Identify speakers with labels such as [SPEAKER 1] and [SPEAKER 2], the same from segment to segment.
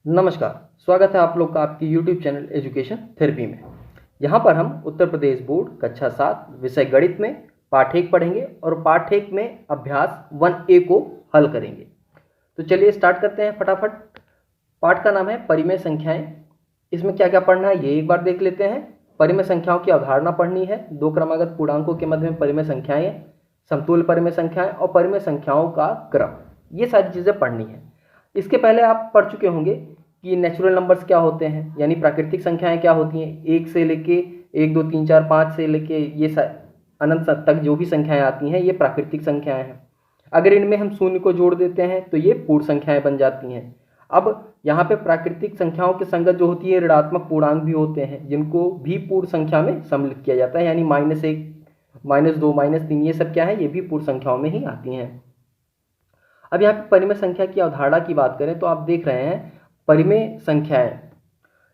[SPEAKER 1] नमस्कार, स्वागत है आप लोग का आपकी YouTube चैनल एजुकेशन थेरेपी में। यहाँ पर हम उत्तर प्रदेश बोर्ड कक्षा 7 विषय गणित में पाठ 1 पढ़ेंगे और पाठ 1 में अभ्यास 1A को हल करेंगे। तो चलिए स्टार्ट करते हैं फटाफट। पाठ का नाम है परिमेय संख्याएं। इसमें क्या क्या पढ़ना है ये एक बार देख लेते हैं। परिमेय संख्याओं की अवधारणा पढ़नी है, दो क्रमागत पूर्णांकों के मध्य में परिमेय संख्याएं, समतुल्य परिमेय संख्याएं और परिमेय संख्याओं का क्रम, ये सारी चीज़ें पढ़नी है। इसके पहले आप पढ़ चुके होंगे कि नेचुरल नंबर्स क्या होते हैं, यानी प्राकृतिक संख्याएं क्या होती हैं। 1 से लेके 1 2 3 4 5 से लेके ये अनंत तक जो भी संख्याएं आती हैं ये प्राकृतिक संख्याएं हैं। अगर इनमें हम शून्य को जोड़ देते हैं तो ये पूर्ण संख्याएं बन जाती हैं। अब यहाँ पे प्राकृतिक संख्याओं के संगत जो होती है ऋणात्मक पूर्णांक भी होते हैं, जिनको भी पूर्ण संख्या में सम्मिलित किया जाता है, यानी -1 -2 -3 ये सब क्या है, ये भी पूर्ण संख्याओं में ही आती हैं। अब यहाँ पे परिमेय संख्या की अवधारणा की बात करें तो आप देख रहे हैं परिमेय संख्याएं।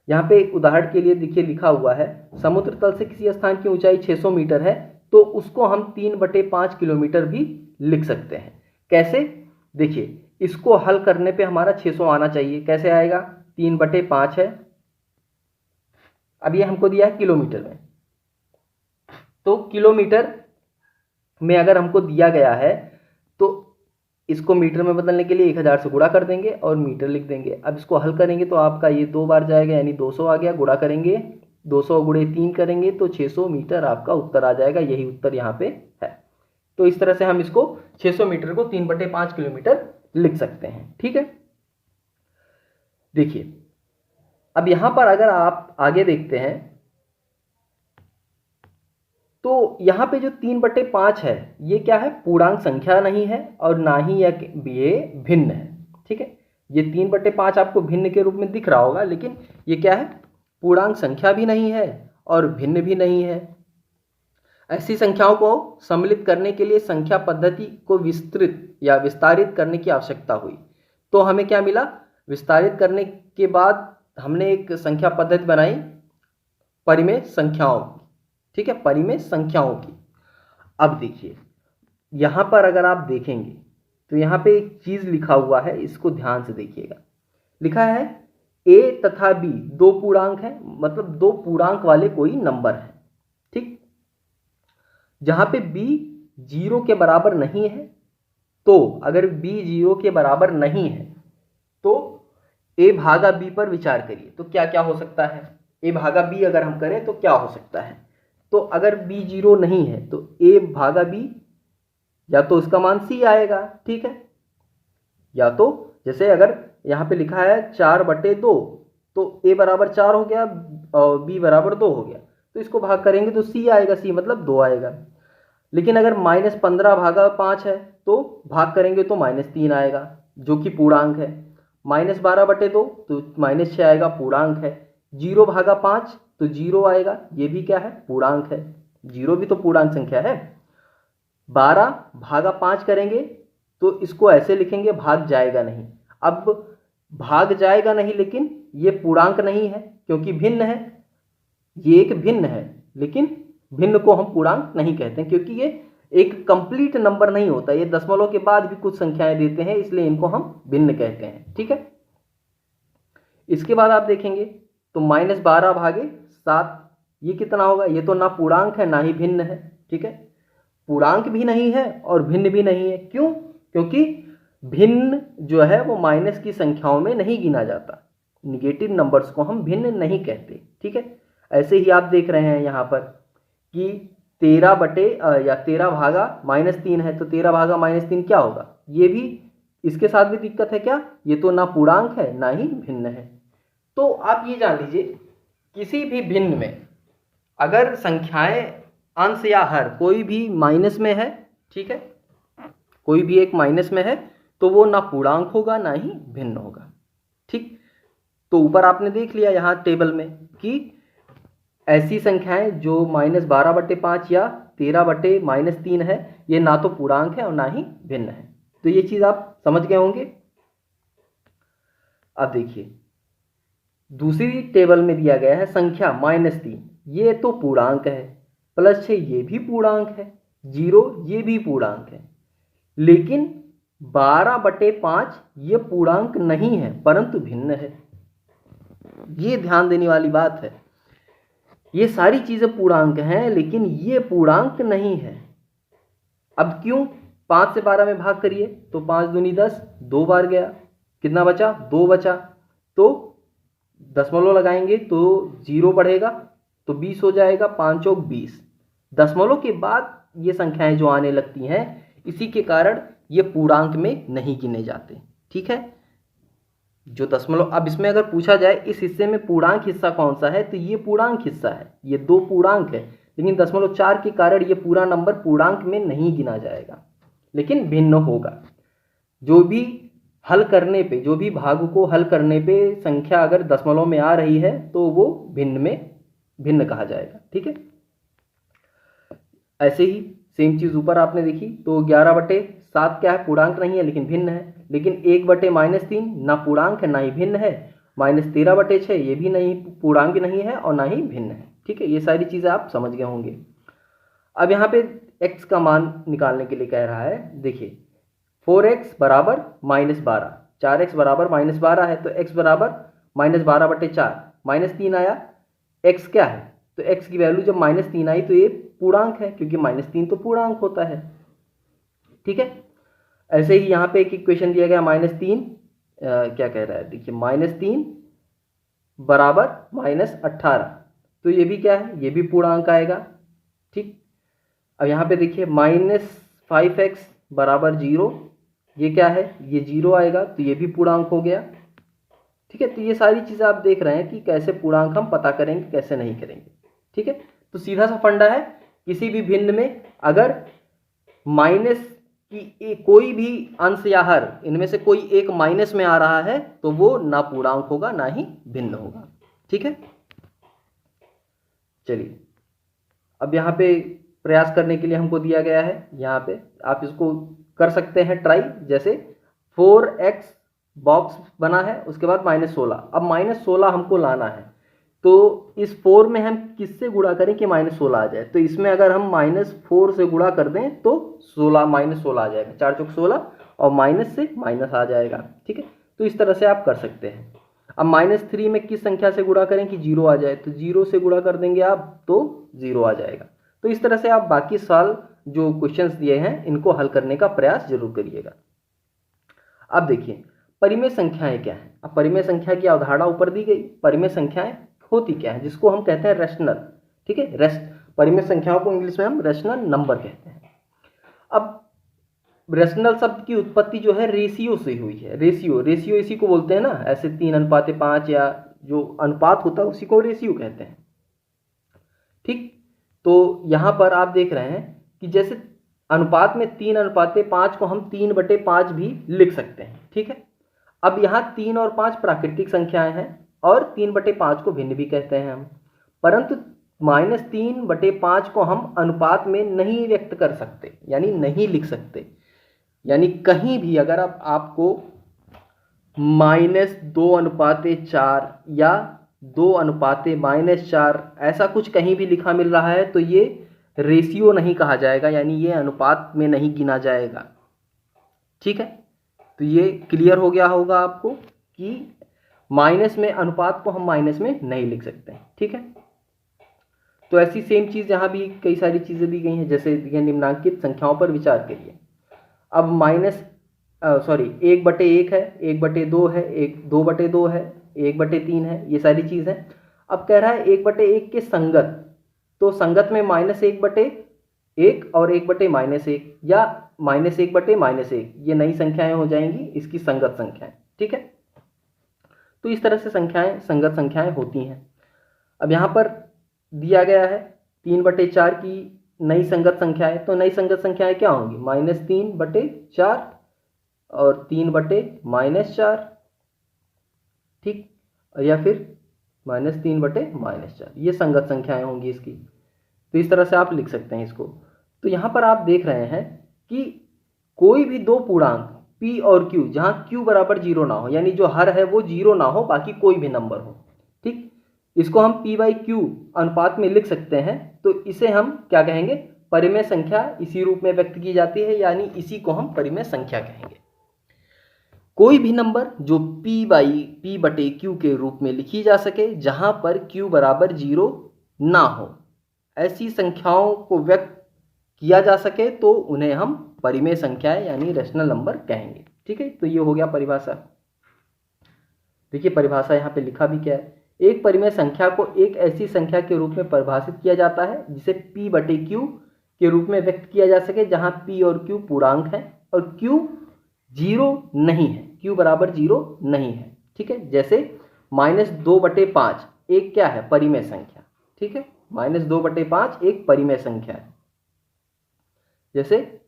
[SPEAKER 1] यहाँ पे उदाहरण के लिए देखिए लिखा हुआ है, समुद्र तल से किसी स्थान की ऊंचाई 600 मीटर है तो उसको हम 3/5 किलोमीटर भी लिख सकते हैं। कैसे, देखिए इसको हल करने पे हमारा 600 आना चाहिए। कैसे आएगा, 3/5 है, अब ये हमको दिया है किलोमीटर में, तो किलोमीटर में अगर हमको दिया गया है तो इसको मीटर में बदलने के लिए 1000 से गुणा कर देंगे और मीटर लिख देंगे। अब इसको हल करेंगे तो आपका ये 2 बार जाएगा, यानी 200 आ गया। गुणा करेंगे 200 गुणे 3 करेंगे तो 600 मीटर आपका उत्तर आ जाएगा। यही उत्तर यहाँ पे है। तो इस तरह से हम इसको 600 मीटर को 3/5 किलोमीटर लिख सकते हैं। ठीक है, देखिए अब यहाँ पर अगर आप आगे देखते हैं तो यहाँ पे जो 3/5 है ये क्या है, पूर्णांक संख्या नहीं है और ना ही ये भिन्न है। ठीक है, ये 3/5 आपको भिन्न के रूप में दिख रहा होगा, लेकिन ये क्या है, पूर्णांक संख्या भी नहीं है और भिन्न भी नहीं है। ऐसी संख्याओं को सम्मिलित करने के लिए संख्या पद्धति को विस्तृत या विस्तारित करने की आवश्यकता हुई। तो हमें क्या मिला, विस्तारित करने के बाद हमने एक संख्या पद्धति बनाई परिमेय संख्याओं की। ठीक है, परिमेय संख्याओं की। अब देखिए यहाँ पर अगर आप देखेंगे तो यहाँ पे एक चीज लिखा हुआ है, इसको ध्यान से देखिएगा। लिखा है a तथा b दो पूर्णांक है, मतलब दो पूर्णांक वाले कोई नंबर है। ठीक, जहां पे b 0 के बराबर नहीं है, तो अगर b 0 के बराबर नहीं है तो a भागा b पर विचार करिए। तो क्या क्या हो सकता है, a भागा b अगर हम करें तो क्या हो सकता है। तो अगर b 0 नहीं है तो a भागा b, या तो उसका मान c आएगा। ठीक है, या तो जैसे अगर यहाँ पे लिखा है 4/2 तो a बराबर 4 हो गया और b बराबर 2 हो गया, तो इसको भाग करेंगे तो c आएगा, c मतलब 2 आएगा। लेकिन अगर -15 भागा 5 है तो भाग करेंगे तो -3 आएगा जो कि पूर्णांक है। -12/2 तो -6 आएगा, पूर्णांक है। 0 भागा 5 तो 0 आएगा, ये भी क्या है, पूर्णांक है। 0 भी तो पूर्णांक संख्या है। 12 भागा 5 करेंगे तो इसको ऐसे लिखेंगे, भाग जाएगा नहीं। अब भाग जाएगा नहीं, लेकिन ये पूर्णांक नहीं है क्योंकि भिन्न है। ये एक भिन्न है, लेकिन भिन्न को हम पूर्णांक नहीं कहते क्योंकि ये एक कंप्लीट नंबर नहीं होता, ये दशमलव के बाद भी कुछ संख्याएं देते हैं, इसलिए इनको हम भिन्न कहते हैं। ठीक है, इसके बाद आप देखेंगे तो -12 भागे 7 ये कितना होगा, ये तो ना पूर्णांक है ना ही भिन्न है। ठीक है, पूर्णांक भी नहीं है और भिन्न भी नहीं है। क्यों, क्योंकि भिन्न जो है वो माइनस की संख्याओं में नहीं गिना जाता, निगेटिव नंबर्स को हम भिन्न नहीं कहते। ठीक है, ऐसे ही आप देख रहे हैं यहाँ पर कि 13 भागा -3 है, तो 13 भागा -3 क्या होगा, ये भी इसके साथ भी दिक्कत है। क्या, ये तो ना पूर्णांक है ना ही भिन्न है। तो आप ये जान लीजिए किसी भी भिन्न में अगर संख्याएं अंश या हर कोई भी माइनस में है, ठीक है, कोई भी एक माइनस में है तो वो ना पूर्णांक होगा ना ही भिन्न होगा। ठीक, तो ऊपर आपने देख लिया यहाँ टेबल में कि ऐसी संख्याएं जो -12/5 या 13/-3 है, ये ना तो पूर्णांक है और ना ही भिन्न है। तो ये चीज आप समझ गए होंगे। अब देखिए दूसरी टेबल में दिया गया है संख्या -3, ये तो पूर्णांक है, +6 ये भी पूर्णांक है, 0 ये भी पूर्णांक है, लेकिन 12/5 ये पूर्णांक नहीं है परंतु भिन्न है। ये ध्यान देने वाली बात है। ये सारी चीज़ें पूर्णांक हैं लेकिन ये पूर्णांक नहीं है। अब क्यों? 5 से 12 में भाग करिए तो 5 दूनी 10, 2 बार गया, कितना बचा? 2 बचा। तो दशमलव लगाएंगे तो 0 बढ़ेगा तो 20 हो जाएगा, 5 चौक 20। दशमलव के बाद ये संख्याएं जो आने लगती हैं, इसी के कारण ये पूर्णांक में नहीं गिने जाते। ठीक है, जो दशमलव, अब इसमें अगर पूछा जाए इस हिस्से में पूर्णांक हिस्सा कौन सा है, तो ये पूर्णांक हिस्सा है, ये 2 पूर्णांक है, लेकिन 0.4 के कारण ये पूरा नंबर पूर्णांक में नहीं गिना जाएगा, लेकिन भिन्न होगा। जो भी हल करने पे, जो भी भाग को हल करने पे संख्या अगर दशमलव में आ रही है तो वो भिन्न कहा जाएगा। ठीक है, ऐसे ही सेम चीज ऊपर आपने देखी तो 11/7 क्या है? पूर्णांक नहीं है लेकिन भिन्न है। लेकिन 1/-3 ना पूर्णांक है ना ही भिन्न है। -13/6 ये भी नहीं, पूर्णांक भी नहीं है और ना ही भिन्न है। ठीक है, ये सारी चीजें आप समझ गए होंगे। अब यहाँ पे x का मान निकालने के लिए कह रहा है, देखिए 4x बराबर -12, 4x बराबर -12 है तो x बराबर -12/4, -3 आया। x क्या है? तो x की वैल्यू जब -3 आई तो ये पूर्णांक है, क्योंकि -3 तो पूर्णांक होता है। ठीक है, ऐसे ही यहाँ पे एक इक्वेशन दिया गया -3, क्या कह रहा है, देखिए -3 बराबर -18, तो ये भी क्या है? ये भी पूर्णांक आएगा। ठीक, अब यहाँ पे देखिए -5x बराबर 0, ये क्या है? ये 0 आएगा तो ये भी पूर्णांक हो गया। ठीक है, तो ये सारी चीज़ें आप देख रहे हैं कि कैसे पूर्णांक हम पता करेंगे, कैसे नहीं करेंगे। ठीक है, तो सीधा सा फंडा है, किसी भी भिन्न में अगर माइनस की कोई भी अंश या हर, इनमें से कोई एक माइनस में आ रहा है तो वो ना पूर्णांक होगा ना ही भिन्न होगा। ठीक है, चलिए अब यहाँ पे प्रयास करने के लिए हमको दिया गया है, यहाँ पे आप इसको कर सकते हैं ट्राई। जैसे 4x बॉक्स बना है, उसके बाद -16, अब -16 हमको लाना है, तो इस 4 में हम किससे गुणा करें कि -16 आ जाए? तो इसमें अगर हम -4 से गुणा कर दें तो 16 -16 आ जाएगा, 4 चौक 16 और माइनस से माइनस आ जाएगा। ठीक है, तो इस तरह से आप कर सकते हैं। अब -3 में किस संख्या से गुणा करें कि 0 आ जाए? तो 0 से गुणा कर देंगे आप तो 0 आ जाएगा। तो इस तरह से आप बाकी साल जो क्वेश्चंस दिए हैं इनको हल करने का प्रयास जरूर करिएगा। अब देखिए परिमेय संख्याएं क्या है। अब परिमेय संख्या की अवधारणा ऊपर दी गई। परिमेय संख्याएं होती क्या है? जिसको हम कहते हैं रेशनल। ठीक है, परिमेय संख्याओं को इंग्लिश में हम रेशनल नंबर कहते हैं। अब रेशनल शब्द की उत्पत्ति जो है रेशियो से हुई है। रेशियो इसी को बोलते हैं ना, ऐसे 3:5 या जो अनुपात होता है उसी को रेशियो कहते हैं। ठीक, तो यहाँ पर आप देख रहे हैं कि जैसे अनुपात में 3:5 को हम 3/5 भी लिख सकते हैं। ठीक है, अब यहाँ 3 और 5 प्राकृतिक संख्याएं हैं और 3/5 को भिन्न भी कहते हैं हम, परंतु -3/5 को हम अनुपात में नहीं व्यक्त कर सकते, यानी नहीं लिख सकते। यानी कहीं भी अगर आपको -2:4 या 2:-4 ऐसा कुछ कहीं भी लिखा मिल रहा है तो ये रेशियो नहीं कहा जाएगा, यानी ये अनुपात में नहीं गिना जाएगा। ठीक है, तो ये क्लियर हो गया होगा आपको कि माइनस में, अनुपात को हम माइनस में नहीं लिख सकते हैं। ठीक है, तो ऐसी सेम चीज़ यहाँ भी कई सारी चीज़ें दी गई हैं, जैसे निम्नांकित संख्याओं पर विचार करिए। अब 1/1 है, 1/2 है, 2/2 है, 1/3 है, ये सारी चीज़ है। अब कह रहा है 1/1 के संगत, तो संगत में -1/1 और 1/-1 या -1/-1 ये नई संख्याएं हो जाएंगी, इसकी संगत संख्याएं। ठीक है, तो इस तरह से संख्याएं संगत संख्याएं होती हैं। अब यहाँ पर दिया गया है 3/4 की नई संगत संख्याएं, तो नई संगत संख्याएं क्या होंगी? -3/4 और 3/-4। ठीक, या फिर -3/-4, ये संगत संख्याएं होंगी इसकी। तो इस तरह से आप लिख सकते हैं इसको। तो यहाँ पर आप देख रहे हैं कि कोई भी दो पूर्णांक p और q, जहाँ q बराबर 0 ना हो, यानी जो हर है वो 0 ना हो, बाकी कोई भी नंबर हो। ठीक, इसको हम p/q अनुपात में लिख सकते हैं, तो इसे हम क्या कहेंगे? परिमेय संख्या इसी रूप में व्यक्त की जाती है, यानी इसी को हम परिमेय संख्या कहेंगे। कोई भी नंबर जो p बटे q के रूप में लिखी जा सके जहां पर q बराबर 0 ना हो, ऐसी संख्याओं को व्यक्त किया जा सके तो उन्हें हम परिमेय संख्याएं यानी रेशनल नंबर कहेंगे। ठीक है, तो ये हो गया परिभाषा। देखिए परिभाषा यहाँ पे लिखा भी क्या है, एक परिमेय संख्या को एक ऐसी संख्या के रूप में परिभाषित किया जाता है जिसे p बटे q के रूप में व्यक्त किया जा सके जहां p और q पूर्णांक है और q 0 नहीं है, q बराबर 0 नहीं है। ठीक है, जैसे -2/5 एक क्या है, परिमेय संख्या। ठीक है, -2/5 एक परिमेय संख्या है। जैसे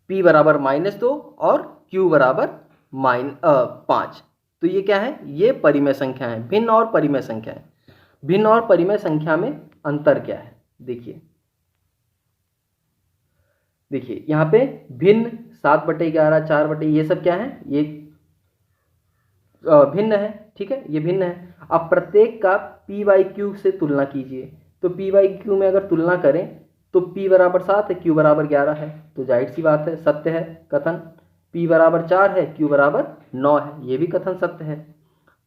[SPEAKER 1] p बराबर -2 और q बराबर 5, तो ये क्या है, ये परिमेय संख्या है। भिन्न और परिमेय संख्या है, भिन्न और परिमेय संख्या में अंतर क्या है, देखिए यहाँ पे भिन्न 7/11 4 ये सब क्या है, ये भिन्न है। ठीक है, ये भिन्न है। अब प्रत्येक का p/q से तुलना कीजिए, तो p/q में अगर तुलना करें तो p बराबर 7 है, q बराबर 11 है, तो जाहिर सी बात है सत्य है कथन। p बराबर 4 है, q बराबर 9 है, ये भी कथन सत्य है।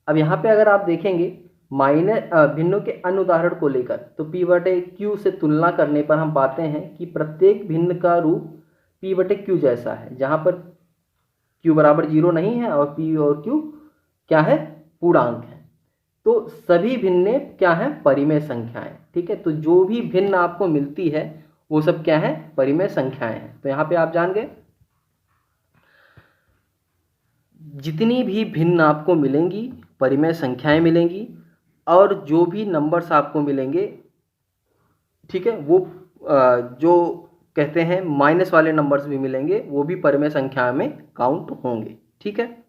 [SPEAKER 1] अब यहाँ पे अगर आप देखेंगे भिन्नों के अन्य उदाहरण को लेकर, तो p बटे q से तुलना करने पर हम पाते हैं कि प्रत्येक भिन्न का रूप p बटे q जैसा है, जहाँ पर q बराबर 0 नहीं है और p और q क्या है, पूर्णांक है। तो सभी भिन्न क्या है, परिमेय संख्याएं। ठीक है, तो जो भी भिन्न आपको मिलती है वो सब क्या है, परिमेय संख्याएं हैं। तो यहाँ पे आप जान गए, जितनी भी भिन्न आपको मिलेंगी परिमेय संख्याएं मिलेंगी, और जो भी नंबर्स आपको मिलेंगे, ठीक है, वो जो कहते हैं माइनस वाले नंबर्स भी मिलेंगे, वो भी परिमेय संख्या में काउंट होंगे। ठीक है,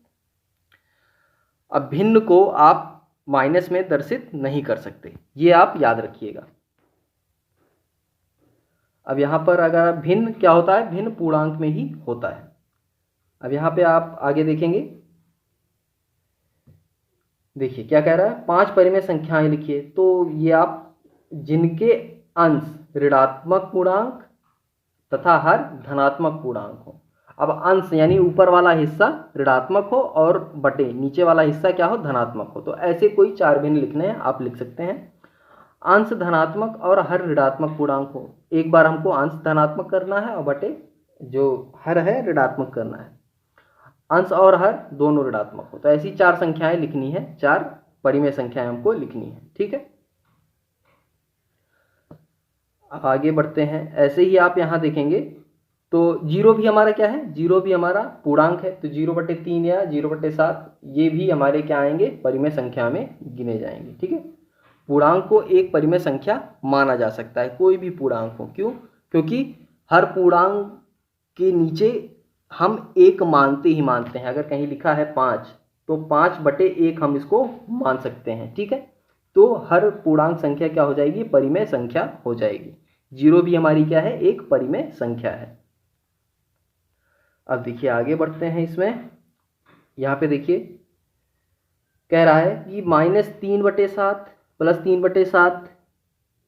[SPEAKER 1] अब भिन्न को आप माइनस में दर्शित नहीं कर सकते, ये आप याद रखिएगा। अब यहाँ पर अगर भिन्न क्या होता है, भिन्न पूर्णांक में ही होता है। अब यहाँ पे आप आगे देखेंगे, देखिए क्या कह रहा है, 5 परिमेय संख्याएं लिखिए। तो ये आप जिनके अंश ऋणात्मक पूर्णांक तथा हर धनात्मक पूर्णांक हो। अब अंश यानी ऊपर वाला हिस्सा ऋणात्मक हो और बटे नीचे वाला हिस्सा क्या हो, धनात्मक हो। तो ऐसे कोई 4 भिन्न लिखने हैं, आप लिख सकते हैं। अंश धनात्मक और हर ऋणात्मक पूर्णांक हो, एक बार हमको अंश धनात्मक करना है और बटे जो हर है ऋणात्मक करना है। अंश और हर दोनों ऋणात्मक हो, तो ऐसी 4 संख्याएं लिखनी है, 4 परिमेय संख्याएं हमको लिखनी है। ठीक है, अब आगे बढ़ते हैं। ऐसे ही आप यहाँ देखेंगे तो 0 भी हमारा क्या है, 0 भी हमारा पूर्णांक है, तो 0/3 या 0/7 ये भी हमारे क्या आएंगे, परिमेय संख्या में गिने जाएंगे। ठीक है, पूर्णांक को एक परिमेय संख्या माना जा सकता है, कोई भी पूर्णांक हो। क्यों, क्योंकि हर पूर्णांक के नीचे हम 1 मानते ही मानते हैं। अगर कहीं लिखा है 5 तो 5/1 हम इसको मान सकते हैं। ठीक है, तो हर पूर्णांक संख्या क्या हो जाएगी, परिमेय संख्या हो जाएगी। 0 भी हमारी क्या है, एक परिमेय संख्या है। अब देखिए आगे बढ़ते हैं इसमें। यहाँ पे देखिए कह रहा है कि -3/7 + 3/7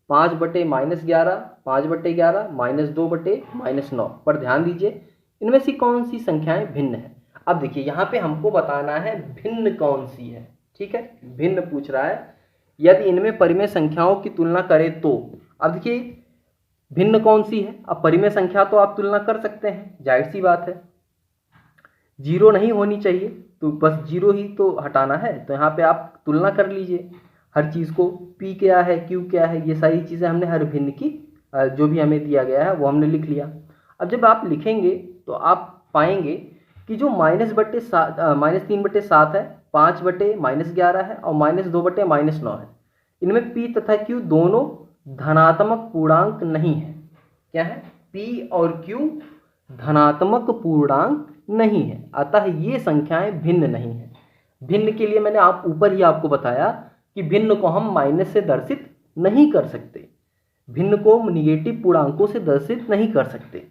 [SPEAKER 1] 5/-11 5/11 -2/-9 पर ध्यान दीजिए, इनमें से कौन सी संख्याएं भिन्न है। अब देखिए यहाँ पे हमको बताना है भिन्न कौन सी है। ठीक है, भिन्न पूछ रहा है, यदि इनमें परिमेय संख्याओं की तुलना करें तो। अब देखिए भिन्न कौन सी है, अब परिमेय संख्या तो आप तुलना कर सकते हैं, जाहिर सी बात है। 0 नहीं होनी चाहिए, तो बस 0 ही तो हटाना है, तो यहाँ पे आप तुलना कर लीजिए हर चीज़ को, p क्या है, q क्या है, ये सारी चीज़ें हमने हर भिन्न की जो भी हमें दिया गया है वो हमने लिख लिया। अब जब आप लिखेंगे तो आप पाएंगे कि जो -3/7 है, 5/-11 है और -2/-9 है, इनमें p तथा q दोनों धनात्मक पूर्णांक नहीं है। क्या है, p और q धनात्मक पूर्णांक नहीं है, अतः ये संख्याएं भिन्न नहीं है। भिन्न के लिए मैंने ऊपर ही आपको बताया कि भिन्न को हम माइनस से दर्शित नहीं कर सकते, भिन्न को निगेटिव पूर्णांकों से दर्शित नहीं कर सकते।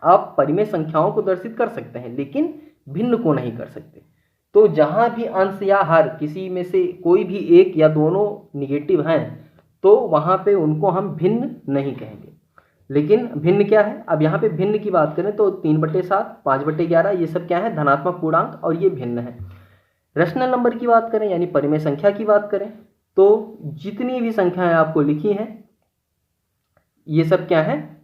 [SPEAKER 1] आप परिमेय संख्याओं को दर्शित कर सकते हैं लेकिन भिन्न को नहीं कर सकते। तो जहां भी अंश या हर किसी में से कोई भी एक या दोनों निगेटिव हैं तो वहां पे उनको हम भिन्न नहीं कहेंगे। लेकिन भिन्न क्या है, अब यहाँ पे भिन्न की बात करें तो 3/7, 5/11 ये सब क्या है, धनात्मक पूर्णांक और ये भिन्न है। रैशनल नंबर की बात करें यानी परिमेय संख्या की बात करें तो जितनी भी संख्याएं आपको लिखी हैं ये सब क्या है,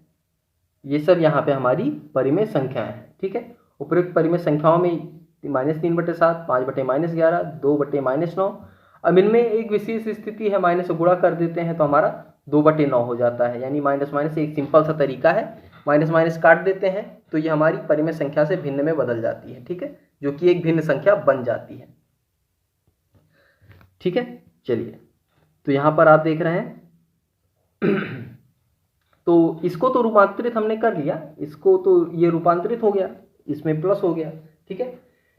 [SPEAKER 1] ये सब यहाँ पे हमारी परिमेय संख्याएं हैं। ठीक है, उपरोक्त परिमेय संख्याओं में -3/7, 5/-11, 2/-9। अब इनमें एक विशेष स्थिति है, माइनस से गुणा कर देते हैं तो हमारा 2/9 हो जाता है, यानी माइनस माइनस एक सिंपल सा तरीका है, माइनस माइनस काट देते हैं तो ये हमारी परिमेय संख्या से भिन्न में बदल जाती है। ठीक है, जो कि एक भिन्न संख्या बन जाती है। ठीक है, चलिए तो यहाँ पर आप देख रहे हैं तो इसको तो रूपांतरित हमने कर लिया, इसको तो ये रूपांतरित हो गया, इसमें प्लस हो गया। ठीक है,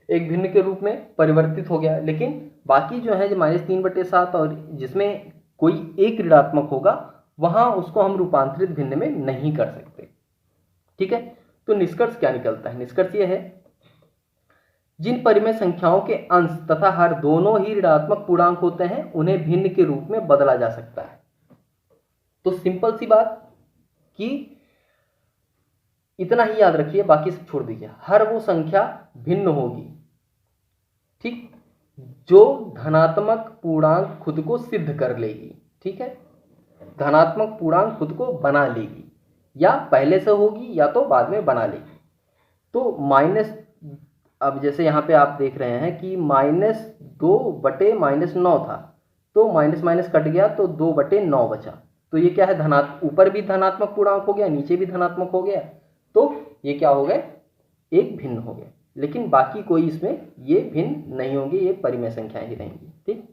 [SPEAKER 1] एक भिन्न के रूप में परिवर्तित हो गया, लेकिन बाकी जो है जो -3/7 और जिसमें कोई एक ऋणात्मक होगा वहां उसको हम रूपांतरित भिन्न में नहीं कर सकते। ठीक है, तो निष्कर्ष क्या निकलता है, निष्कर्ष ये है जिन परिमेय संख्याओं के अंश तथा हर दोनों ही ऋणात्मक पूर्णांक होते हैं उन्हें भिन्न के रूप में बदला जा सकता है। तो सिंपल सी बात कि इतना ही याद रखिए, बाकी सब छोड़ दीजिए। हर वो संख्या भिन्न होगी, ठीक, जो धनात्मक पूर्णांक खुद को सिद्ध कर लेगी। ठीक है, धनात्मक पूर्णांक खुद को बना लेगी, या पहले से होगी या तो बाद में बना लेगी। तो माइनस, अब जैसे यहाँ पे आप देख रहे हैं कि -2/-9 था, तो माइनस माइनस कट गया तो 2/9 बचा। तो ये क्या है, ऊपर भी धनात्मक पूर्णांक हो गया, नीचे भी धनात्मक हो गया, तो ये क्या हो गए, एक भिन्न हो गया। लेकिन बाकी कोई इसमें ये भिन्न नहीं होंगे, ये परिमेय संख्याएं ही रहेंगी। ठीक,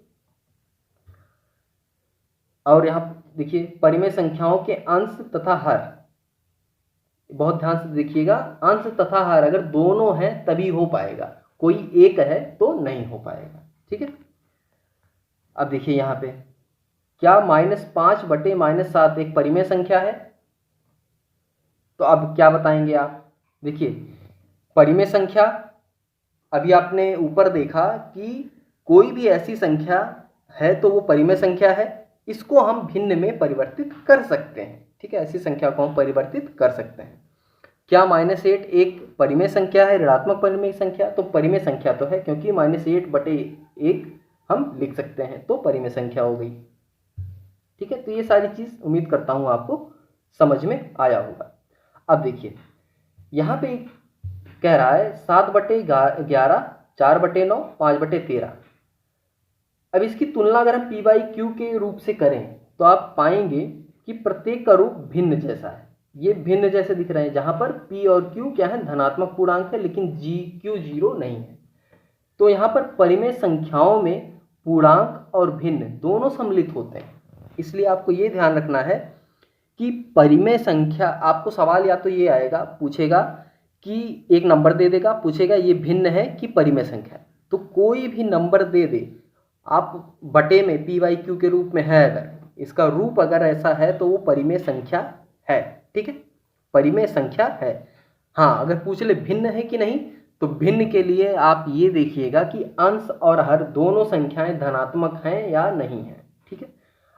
[SPEAKER 1] और यहाँ देखिए परिमेय संख्याओं के अंश तथा हर, बहुत ध्यान से देखिएगा, अंश तथा हर अगर दोनों हैं तभी हो पाएगा, कोई एक है तो नहीं हो पाएगा। ठीक है, अब देखिए यहाँ पे क्या -5/-7 एक परिमेय संख्या है? तो अब क्या बताएंगे आप, देखिए परिमेय संख्या, अभी आपने ऊपर देखा कि कोई भी ऐसी संख्या है तो वो परिमेय संख्या है, इसको हम भिन्न में परिवर्तित कर सकते हैं। ठीक है, ऐसी संख्या को हम परिवर्तित कर सकते हैं। क्या -8 एक परिमेय संख्या है, ऋणात्मक परिमेय संख्या? तो परिमेय संख्या तो है, क्योंकि -8/1 हम लिख सकते हैं, तो परिमेय संख्या हो गई। ठीक है, तो ये सारी चीज उम्मीद करता हूं आपको समझ में आया होगा। अब देखिए यहाँ पे कह रहा है 7/11, 4/9, 5/13। अब इसकी तुलना अगर हम p/q के रूप से करें तो आप पाएंगे कि प्रत्येक का रूप भिन्न जैसा है, ये भिन्न जैसे दिख रहे हैं, जहां पर p और q क्या है, धनात्मक पूर्णांक है, लेकिन q 0 नहीं है। तो यहाँ पर परिमेय संख्याओं में पूर्णांक और भिन्न दोनों सम्मिलित होते हैं, इसलिए आपको ये ध्यान रखना है कि परिमेय संख्या, आपको सवाल या तो ये आएगा, पूछेगा कि एक नंबर दे देगा, पूछेगा ये भिन्न है कि परिमेय संख्या है, तो कोई भी नंबर दे दे आप बटे में p/q के रूप में है, अगर इसका रूप अगर ऐसा है तो वो परिमेय संख्या है। ठीक है, परिमेय संख्या है। हाँ, अगर पूछ ले भिन्न है कि नहीं, तो भिन्न के लिए आप ये देखिएगा कि अंश और हर दोनों संख्याएं धनात्मक हैं या नहीं है। ठीक है,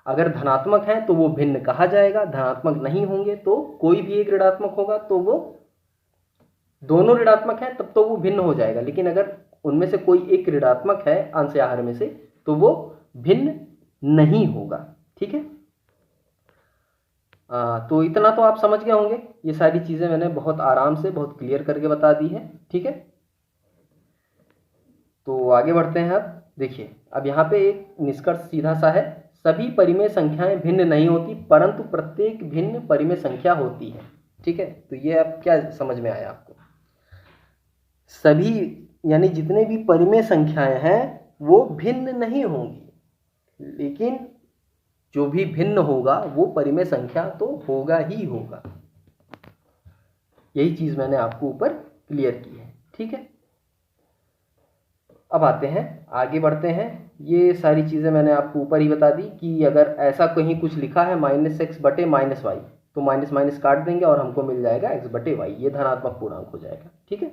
[SPEAKER 1] अगर धनात्मक हैं तो वो भिन्न कहा जाएगा, धनात्मक नहीं होंगे तो कोई भी एक ऋणात्मक होगा, तो वो दोनों ऋणात्मक हैं तब तो वो भिन्न हो जाएगा, लेकिन अगर उनमें से कोई एक ऋणात्मक है अंश या हर में से, तो वो भिन्न नहीं होगा। ठीक है, तो इतना तो आप समझ गए होंगे, ये सारी चीजें मैंने बहुत आराम से बहुत क्लियर करके बता दी है। ठीक है, तो आगे बढ़ते हैं। अब देखिए, अब यहाँ पे एक निष्कर्ष सीधा सा है, सभी परिमेय संख्याएं भिन्न नहीं होती, परंतु प्रत्येक भिन्न परिमेय संख्या होती है। ठीक है, तो ये अब क्या समझ में आया आपको, सभी यानी जितने भी परिमेय संख्याएं हैं वो भिन्न नहीं होंगी, लेकिन जो भी भिन्न होगा वो परिमेय संख्या तो होगा ही होगा। यही चीज मैंने आपको ऊपर क्लियर की है। ठीक है, अब आते हैं, आगे बढ़ते हैं। ये सारी चीजें मैंने आपको ऊपर ही बता दी कि अगर ऐसा कहीं कुछ लिखा है -x/-y, तो माइनस माइनस काट देंगे और हमको मिल जाएगा x/y, ये धनात्मक पूर्णांक हो जाएगा। ठीक है,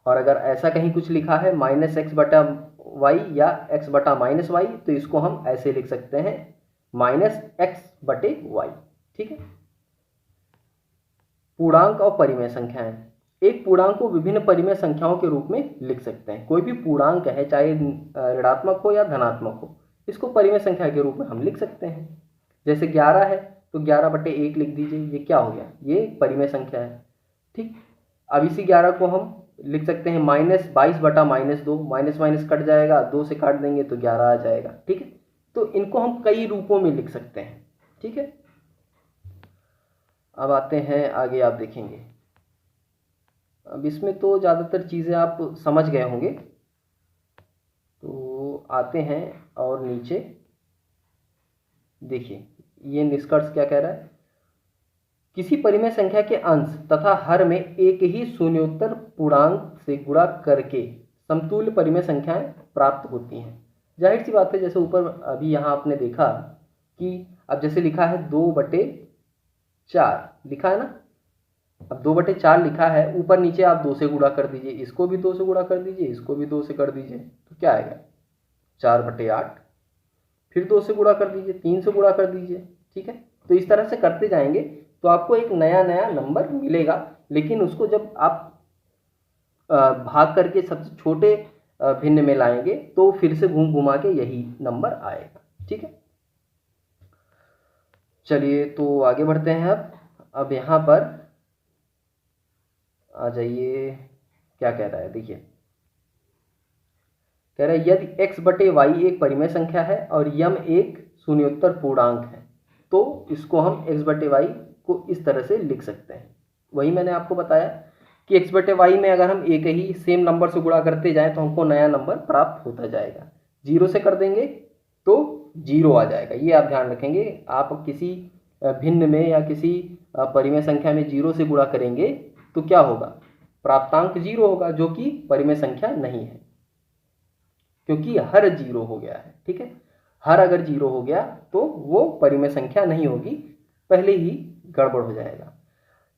[SPEAKER 1] और अगर ऐसा कहीं कुछ लिखा है -x/y या x/-y, तो इसको हम ऐसे लिख सकते हैं -x/y। ठीक है, पूर्णांक और परिमेय संख्याएं। एक पूर्णांक को विभिन्न परिमेय संख्याओं के रूप में लिख सकते हैं। कोई भी पूर्णांक है, चाहे ऋणात्मक हो या धनात्मक हो, इसको परिमेय संख्या के रूप में हम लिख सकते हैं। जैसे 11 है तो 11/1 लिख दीजिए, ये क्या हो गया, ये परिमेय संख्या है। ठीक, अब इसी 11 को हम लिख सकते हैं -22/-2, माइनस माइनस कट जाएगा, 2 से काट देंगे तो 11 आ जाएगा। ठीक है, तो इनको हम कई रूपों में लिख सकते हैं। ठीक है, अब आते हैं आगे, आप देखेंगे अब इसमें तो ज़्यादातर चीज़ें आप समझ गए होंगे। तो आते हैं और नीचे देखिए, ये निष्कर्ष क्या कह रहा है, किसी परिमेय संख्या के अंश तथा हर में एक ही शून्योत्तर पूर्णांक से गुणा करके समतुल्य परिमेय संख्याएं प्राप्त होती हैं। जाहिर सी बात है, जैसे ऊपर अभी यहाँ आपने देखा कि अब जैसे लिखा है 2/4 लिखा है ना, अब 2/4 लिखा है, ऊपर नीचे आप 2 से गुणा कर दीजिए, इसको भी 2 से गुणा कर दीजिए, इसको भी 2 से कर दीजिए, तो क्या आएगा 4/8। फिर 2 से गुणा कर दीजिए, 3 से गुणा कर दीजिए। ठीक है, तो इस तरह से करते जाएंगे तो आपको एक नया नया नंबर मिलेगा। लेकिन उसको जब आप भाग करके सबसे छोटे भिन्न में लाएंगे तो फिर से घूम घुमा के यही नंबर आएगा। ठीक है, चलिए तो आगे बढ़ते हैं। अब यहाँ पर आ जाइए, क्या कह रहा है, देखिए कह रहा है यदि x/y एक परिमेय संख्या है और यम एक शून्योत्तर पूर्णांक है तो इसको हम x/y को इस तरह से लिख सकते हैं। वही मैंने आपको बताया कि x/y में अगर हम एक ही सेम नंबर से गुणा करते जाएं तो हमको नया नंबर प्राप्त होता जाएगा। 0 से कर देंगे तो 0 आ जाएगा, ये आप ध्यान रखेंगे। आप किसी भिन्न में या किसी परिमेय संख्या में 0 से गुणा करेंगे तो क्या होगा, प्राप्तांक 0 होगा, जो कि परिमेय संख्या नहीं है, क्योंकि हर 0 हो गया है। ठीक है, हर अगर 0 हो गया तो वो परिमेय संख्या नहीं होगी, पहले ही गड़बड़ हो जाएगा।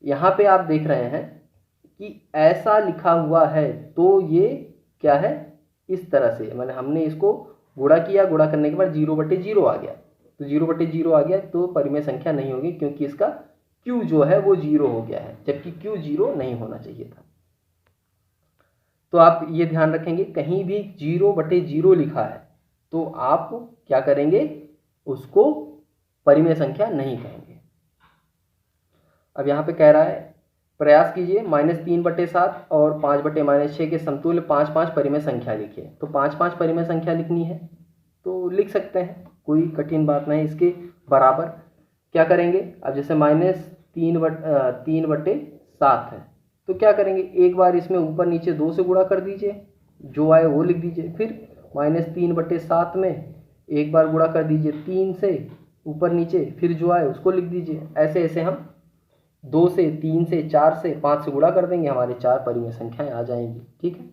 [SPEAKER 1] यहाँ पे आप देख रहे हैं कि ऐसा लिखा हुआ है, तो ये क्या है, इस तरह से मैंने हमने इसको गुणा किया, गुणा करने के बाद 0/0 आ गया, तो 0/0 आ गया तो परिमेय संख्या नहीं होगी, क्योंकि इसका Q जो है वो 0 हो गया है, जबकि Q 0 नहीं होना चाहिए था। तो आप ये ध्यान रखेंगे, कहीं भी 0/0 लिखा है तो आप क्या करेंगे, उसको परिमेय संख्या नहीं कहेंगे। अब यहाँ पे कह रहा है प्रयास कीजिए -3/7 और 5/-6 के समतुल्य 5-5 परिमेय संख्या लिखिए। तो 5-5 परिमेय संख्या लिखनी है तो लिख सकते हैं, कोई कठिन बात नहीं। इसके बराबर क्या करेंगे, अब जैसे -3/7 है तो क्या करेंगे, एक बार इसमें ऊपर नीचे 2 से गुणा कर दीजिए, जो आए वो लिख दीजिए। फिर -3/7 में एक बार गुणा कर दीजिए 3 से ऊपर नीचे, फिर जो आए उसको लिख दीजिए। ऐसे ऐसे हम 2 से, 3 से, 4 से, 5 से गुणा कर देंगे, हमारे 4 परिमेय संख्याएं आ जाएंगी। ठीक है,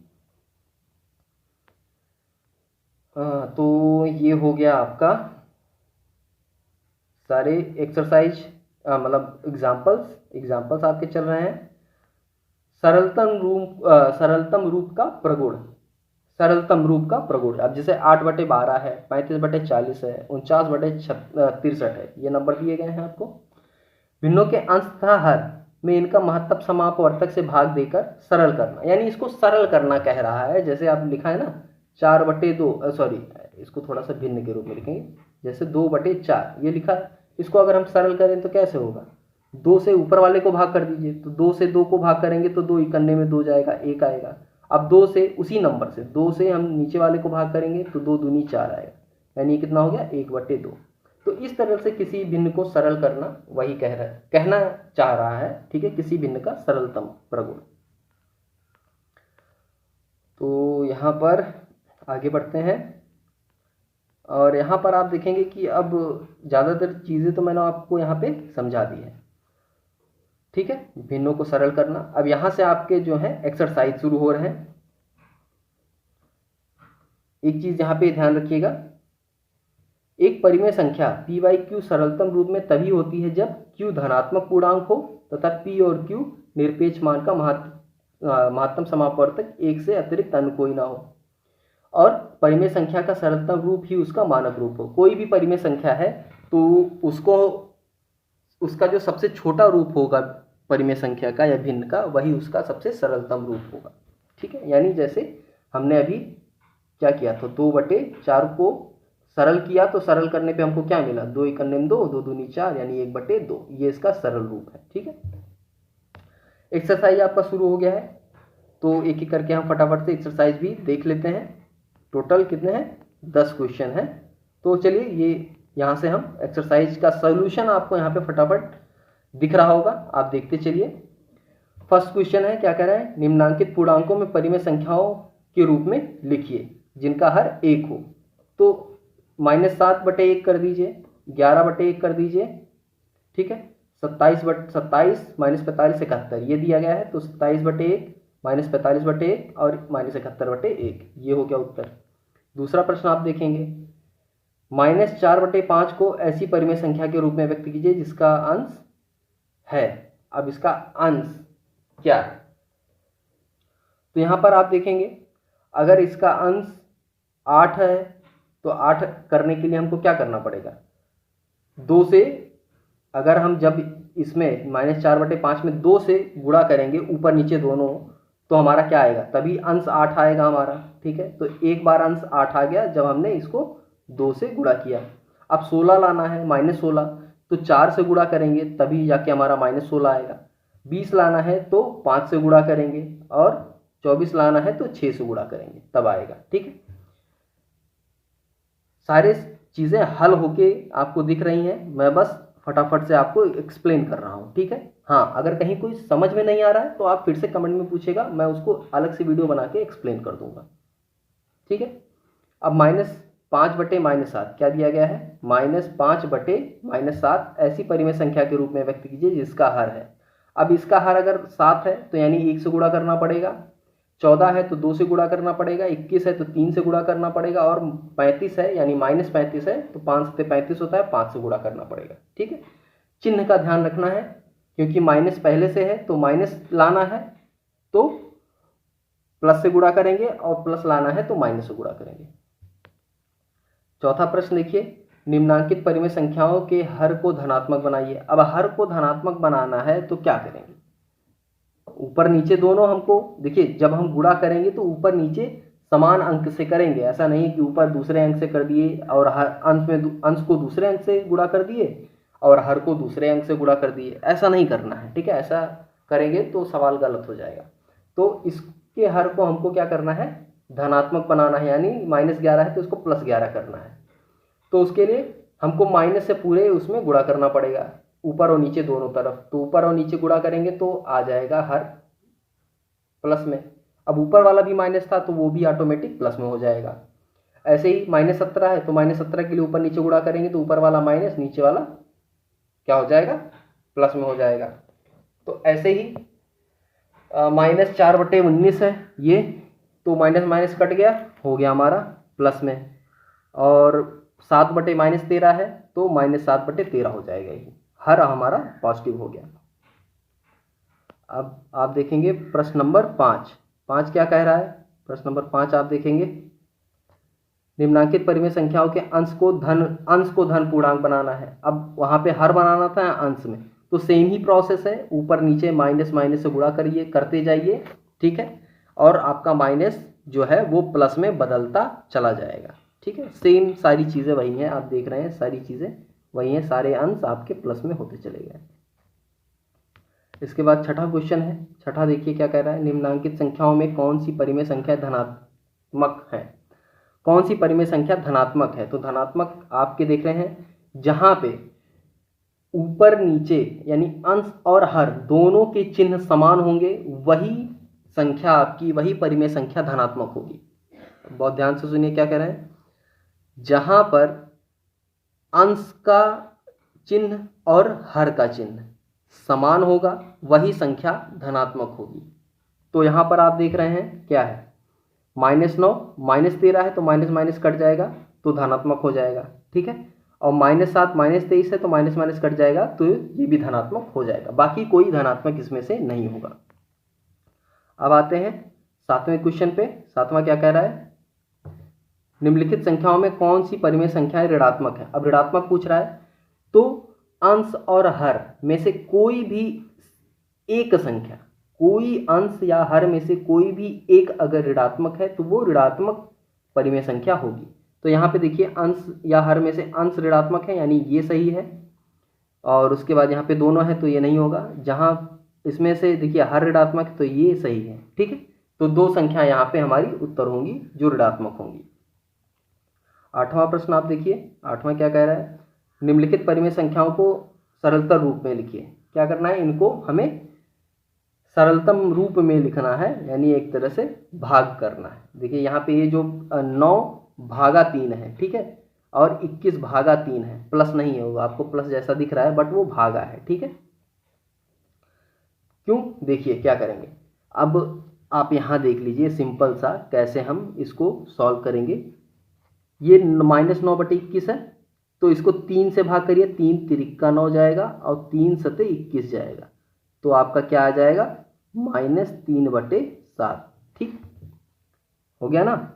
[SPEAKER 1] तो ये हो गया आपका सारे एक्सरसाइज, मतलब एग्जाम्पल्स आपके चल रहे हैं। सरलतम रूप का प्रगुण, सरलतम रूप का प्रगुण। अब जैसे 8/12 है, 35/40 है, 49/63 है, ये नंबर दिए गए हैं आपको। भिन्नों के अंश तथा हर में इनका महत्तम समापवर्तक से भाग देकर सरल करना, यानी इसको सरल करना कह रहा है। जैसे आप लिखा है ना 4/2, सॉरी इसको थोड़ा सा भिन्न के रूप में लिखेंगे, जैसे 2/4 ये लिखा है, इसको अगर हम सरल करें तो कैसे होगा, 2 से ऊपर वाले को भाग कर दीजिए, तो 2 से 2 को भाग करेंगे तो 2 इकन्ने में 2 जाएगा, 1 आएगा। अब 2 से, उसी नंबर से 2 से हम नीचे वाले को भाग करेंगे तो 2 दूनी 4 आएगा, यानी कितना हो गया 1/2। तो इस तरह से किसी भिन्न को सरल करना, वही कहना चाह रहा है। ठीक है, किसी भिन्न का सरलतम प्रगुण। तो यहाँ पर आगे बढ़ते हैं और यहाँ पर आप देखेंगे कि अब ज़्यादातर चीज़ें तो मैंने आपको यहाँ पे समझा दी है। ठीक है, भिन्नों को सरल करना। अब यहाँ से आपके जो है एक्सरसाइज शुरू हो रहे हैं। एक चीज़ यहाँ पे ध्यान रखिएगा, एक परिमेय संख्या p/q सरलतम रूप में तभी होती है जब q धनात्मक पूर्णांक हो तथा p और q निरपेक्ष मान का महत्तम समापवर्तक 1 से अतिरिक्त अन्य कोई ना हो, और परिमेय संख्या का सरलतम रूप ही उसका मानक रूप हो। कोई भी परिमेय संख्या है तो उसका जो सबसे छोटा रूप होगा परिमेय संख्या का या भिन्न का, वही उसका सबसे सरलतम रूप होगा। ठीक है, यानी जैसे हमने अभी क्या किया था, 2/4 को सरल किया तो सरल करने पे हमको क्या मिला, 2 × 2, 2 दूनी 4 यानी 1/2, ये इसका सरल रूप है। ठीक है, एक्सरसाइज आपका शुरू हो गया है, तो एक एक करके हम फटाफट से एक्सरसाइज भी देख लेते हैं। टोटल कितने हैं, 10 क्वेश्चन हैं। तो चलिए ये यहाँ से हम एक्सरसाइज का सॉल्यूशन आपको यहाँ पे फटाफट दिख रहा होगा, आप देखते चलिए। फर्स्ट क्वेश्चन है, क्या कह रहा है, निम्नांकित पूर्णांकों में परिमेय संख्याओं के रूप में लिखिए जिनका हर 1 हो। तो -7/1 कर दीजिए, 11/1 कर दीजिए। ठीक है, 27 -45 71 ये दिया गया है, तो 27/1 -45/1 और -71/1 ये हो गया उत्तर। दूसरा प्रश्न आप देखेंगे, -4/5 को ऐसी परिमेय संख्या के रूप में व्यक्त कीजिए जिसका अंश है। अब इसका अंश क्या है, तो यहां पर आप देखेंगे अगर इसका अंश 8 है तो 8 करने के लिए हमको क्या करना पड़ेगा, 2 से, अगर हम जब इसमें -4/5 में 2 से गुणा करेंगे ऊपर नीचे दोनों, तो हमारा क्या आएगा, तभी अंश 8 आएगा हमारा। ठीक है, तो एक बार अंश 8 आ गया जब हमने इसको 2 से गुणा किया। अब 16 लाना है, -16, तो 4 से गुणा करेंगे तभी जाके हमारा -16 आएगा। 20 लाना है तो 5 से गुणा करेंगे, और 24 लाना है तो 6 से गुणा करेंगे तब आएगा। ठीक है, सारे चीज़ें हल होके आपको दिख रही हैं, मैं बस फटाफट से आपको एक्सप्लेन कर रहा हूँ। ठीक है, हाँ, अगर कहीं कोई समझ में नहीं आ रहा है तो आप फिर से कमेंट में पूछेगा, मैं उसको अलग से वीडियो बना के एक्सप्लेन कर दूंगा। ठीक है, अब -5/-7 क्या दिया गया है, -5/-7 ऐसी परिमेय संख्या के रूप में व्यक्त कीजिए जिसका हर है। अब इसका हर अगर 7 है तो यानी 1 से गुणा करना पड़ेगा, 14 है तो 2 से गुणा करना पड़ेगा, 21 है तो 3 से गुणा करना पड़ेगा, और 35 है यानी -35 है तो 5 से 35 होता है, 5 से गुणा करना पड़ेगा। ठीक है, चिन्ह का ध्यान रखना है क्योंकि माइनस पहले से है तो माइनस लाना है तो प्लस से गुणा करेंगे, और प्लस लाना है तो माइनस से गुणा करेंगे। चौथा प्रश्न देखिए, निम्नांकित परिमेय संख्याओं के हर को धनात्मक बनाइए। अब हर को धनात्मक बनाना है तो क्या करेंगे, ऊपर नीचे दोनों हमको, देखिए जब हम गुणा करेंगे तो ऊपर नीचे समान अंक से करेंगे, ऐसा नहीं कि ऊपर दूसरे अंक से कर दिए और हर अंश को दूसरे अंक से गुणा कर दिए और हर को दूसरे अंक से गुणा कर दिए, ऐसा नहीं करना है। ठीक है, ऐसा करेंगे तो सवाल गलत हो जाएगा। तो इसके हर को हमको क्या करना है, धनात्मक बनाना है, यानी -11 है तो इसको +11 करना है। तो उसके लिए हमको माइनस से पूरे उसमें गुणा करना पड़ेगा, ऊपर और नीचे दोनों तरफ। तो ऊपर और नीचे गुणा करेंगे तो आ जाएगा हर प्लस में। अब ऊपर वाला भी माइनस था तो वो भी ऑटोमेटिक प्लस में हो जाएगा। ऐसे ही -17 है तो -17 के लिए ऊपर नीचे गुणा करेंगे तो ऊपर वाला माइनस, नीचे वाला क्या हो जाएगा, प्लस में हो जाएगा। तो ऐसे ही -4/19 है ये, तो माइनस माइनस कट गया, हो गया हमारा प्लस में। और 7/-13 है तो -7/13 हो जाएगा, ये हर हमारा पॉजिटिव हो गया। अब आप देखेंगे प्रश्न नंबर 5 क्या कह रहा है। प्रश्न नंबर 5 आप देखेंगे, निम्नांकित परिमेय संख्याओं के अंश को धन पूर्णांक बनाना है। अब वहाँ पे हर बनाना था अंश में, तो सेम ही प्रोसेस है, ऊपर नीचे माइनस माइनस से गुणा करते जाइए। ठीक है, और आपका माइनस जो है वो प्लस में बदलता चला जाएगा। ठीक है, सेम सारी चीज़ें वही हैं, आप देख रहे हैं सारी चीज़ें वही हैं, सारे अंश आपके प्लस में होते चले गए। इसके बाद छठा क्वेश्चन है, छठा देखिए क्या कह रहा है, निम्नांकित संख्याओं में कौन सी परिमेय संख्या धनात्मक है। कौन सी परिमेय संख्या धनात्मक है, तो धनात्मक आपके देख रहे हैं जहां पे ऊपर नीचे यानी अंश और हर दोनों के चिन्ह समान होंगे, वही संख्या आपकी, वही परिमेय संख्या धनात्मक होगी। बहुत ध्यान से सुनिए क्या कह रहे हैं, जहां पर अंश का चिन्ह और हर का चिन्ह समान होगा वही संख्या धनात्मक होगी। तो यहां पर आप देख रहे हैं क्या है, -9 -13 है तो माइनस माइनस कट जाएगा तो धनात्मक हो जाएगा। ठीक है, और -7 -23 है तो माइनस माइनस कट जाएगा तो ये भी धनात्मक हो जाएगा, बाकी कोई धनात्मक इसमें से नहीं होगा। अब आते हैं 7वें क्वेश्चन पे। 7वां क्या कह रहा है, निम्नलिखित संख्याओं में कौन सी परिमेय संख्याएं ऋणात्मक है। अब ऋणात्मक पूछ रहा है तो अंश और हर में से कोई भी एक संख्या, कोई अंश या हर में से कोई भी एक अगर ऋणात्मक है तो वो ऋणात्मक परिमेय संख्या होगी। तो यहाँ पे देखिए अंश या हर में से अंश ऋणात्मक है यानी ये सही है, और उसके बाद यहाँ पे दोनों है तो ये नहीं होगा। जहाँ इसमें से देखिए हर ऋणात्मक है तो ये सही है, ठीक है। तो दो संख्या यहाँ पे हमारी उत्तर होंगी जो ऋणात्मक होंगी। आठवां प्रश्न आप देखिए, आठवां क्या कह रहा है, निम्नलिखित परिमेय संख्याओं को सरलतर रूप में लिखिए। क्या करना है, इनको हमें सरलतम रूप में लिखना है, यानी एक तरह से भाग करना है। देखिए यहाँ पे ये जो 9 भागा 3 है, ठीक है, और 21 भागा 3 है, प्लस नहीं है, वो आपको प्लस जैसा दिख रहा है बट वो भागा है, ठीक है। क्यों, देखिए क्या करेंगे। अब आप यहाँ देख लीजिए सिंपल सा कैसे हम इसको सॉल्व करेंगे। ये -9/21 है तो इसको 3 से भाग करिए, 3 तिरिक्का 9 जाएगा और 3 सते 21 जाएगा, तो आपका क्या आ जाएगा -3/7, ठीक हो गया ना।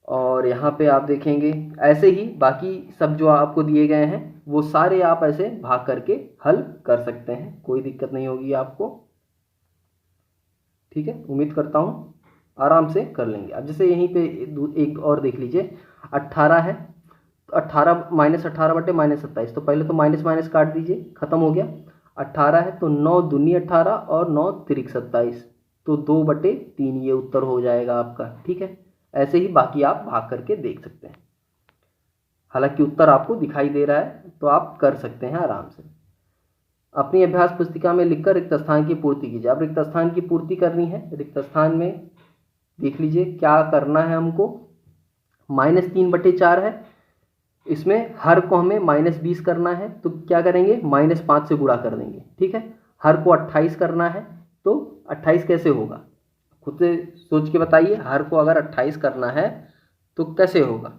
[SPEAKER 1] और यहाँ पे आप देखेंगे ऐसे ही बाकी सब जो आपको दिए गए हैं वो सारे आप ऐसे भाग करके हल कर सकते हैं, कोई दिक्कत नहीं होगी आपको, ठीक है। उम्मीद करता हूँ आराम से कर लेंगे। अब जैसे यहीं पे एक और देख लीजिए, 18 है तो 18 -18/-27, तो पहले तो माइनस माइनस काट दीजिए, खत्म हो गया। 18 है तो 9 दूनी 18 और 9 तिरिक 27, तो 2/3 ये उत्तर हो जाएगा आपका, ठीक है। ऐसे ही बाकी आप भाग करके देख सकते हैं, हालांकि उत्तर आपको दिखाई दे रहा है तो आप कर सकते हैं आराम से। अपनी अभ्यास पुस्तिका में लिखकर रिक्त स्थान की पूर्ति कीजिए। अब रिक्त स्थान की पूर्ति करनी है, रिक्त स्थान में देख लीजिए क्या करना है हमको। -3/4 है, इसमें हर को हमें -20 करना है, तो क्या करेंगे -5 से गुणा कर देंगे, ठीक है। हर को 28 करना है तो 28 कैसे होगा, खुद से सोच के बताइए। हर को अगर 28 करना है तो कैसे होगा,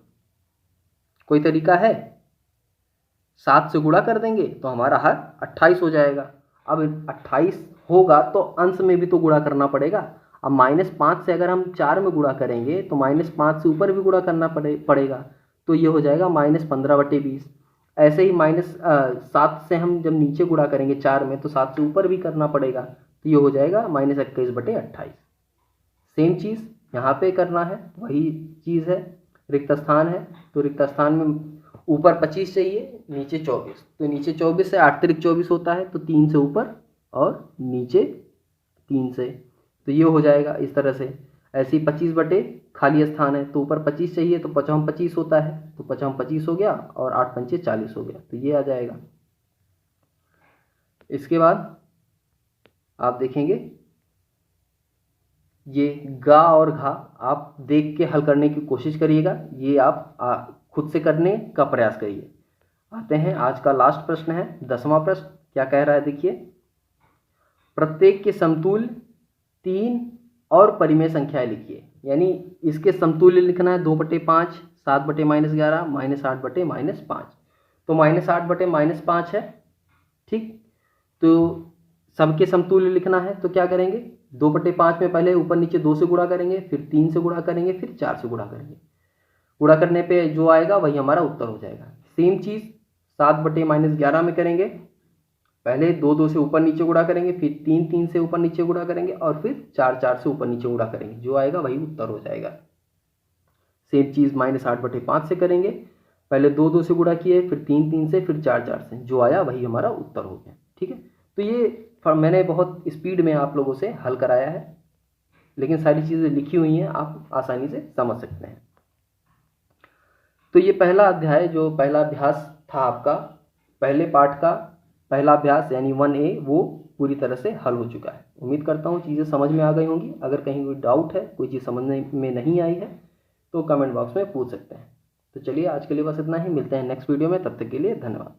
[SPEAKER 1] कोई तरीका है? 7 से गुणा कर देंगे तो हमारा हर 28 हो जाएगा। अब 28 होगा तो अंश में भी तो गुणा करना पड़ेगा। अब -5 से अगर हम 4 में गुणा करेंगे तो -5 से ऊपर भी गुणा करना पड़ेगा, तो ये हो जाएगा -15/20। ऐसे ही -7 से हम जब नीचे गुणा करेंगे 4 में तो 7 से ऊपर भी करना पड़ेगा, तो ये हो जाएगा -21/28। सेम चीज़ यहाँ पे करना है, वही चीज़ है। रिक्त स्थान है तो रिक्त स्थान में ऊपर 25 चाहिए, नीचे 24, तो नीचे 24 से 8 तिरिक 24 होता है, तो 3 से ऊपर और नीचे 3 से, तो ये हो जाएगा इस तरह से। ऐसे ही 25 खाली स्थान है तो ऊपर 25 चाहिए, तो 5 25 होता है, तो 5 25 हो गया और 8 पंचे 40 हो गया, तो ये आ जाएगा। इसके बाद आप देखेंगे ये गा और घा आप देख के हल करने की कोशिश करिएगा, ये आप खुद से करने का प्रयास करिए। आते हैं आज का लास्ट प्रश्न है, 10वां प्रश्न। क्या कह रहा है देखिए, प्रत्येक के समतुल्य 3 और परिमेय संख्याएं लिखिए। यानी इसके समतुल्य लिखना है 2/5, 7/-11, -8/-5, तो -8/-5 है, ठीक। तो सबके समतुल्य लिखना है तो क्या करेंगे, 2/5 में पहले ऊपर नीचे 2 से गुणा करेंगे, फिर 3 से गुणा करेंगे, फिर 4 से गुणा करेंगे। गुणा करने पे जो आएगा वही हमारा उत्तर हो जाएगा। सेम चीज़ 7/-11 में करेंगे, पहले 2 से ऊपर नीचे गुणा करेंगे, फिर 3 से ऊपर नीचे गुणा करेंगे और फिर 4 से ऊपर नीचे गुणा करेंगे, जो आएगा वही उत्तर हो जाएगा। सेम चीज़ -8/5 से करेंगे, पहले 2 से गुणा किए, फिर 3 से, फिर 4 से, जो आया वही हमारा उत्तर हो गया, ठीक है। तो ये मैंने बहुत स्पीड में आप लोगों से हल कराया है, लेकिन सारी चीज़ें लिखी हुई हैं, आप आसानी से समझ सकते हैं। तो ये पहला अध्याय जो पहला अभ्यास था आपका, पहले पाठ का पहला अभ्यास यानी 1A, वो पूरी तरह से हल हो चुका है। उम्मीद करता हूँ चीज़ें समझ में आ गई होंगी। अगर कहीं कोई डाउट है, कोई चीज़ समझने में नहीं आई है तो कमेंट बॉक्स में पूछ सकते हैं। तो चलिए आज के लिए बस इतना ही, मिलते हैं नेक्स्ट वीडियो में, तब तक के लिए धन्यवाद।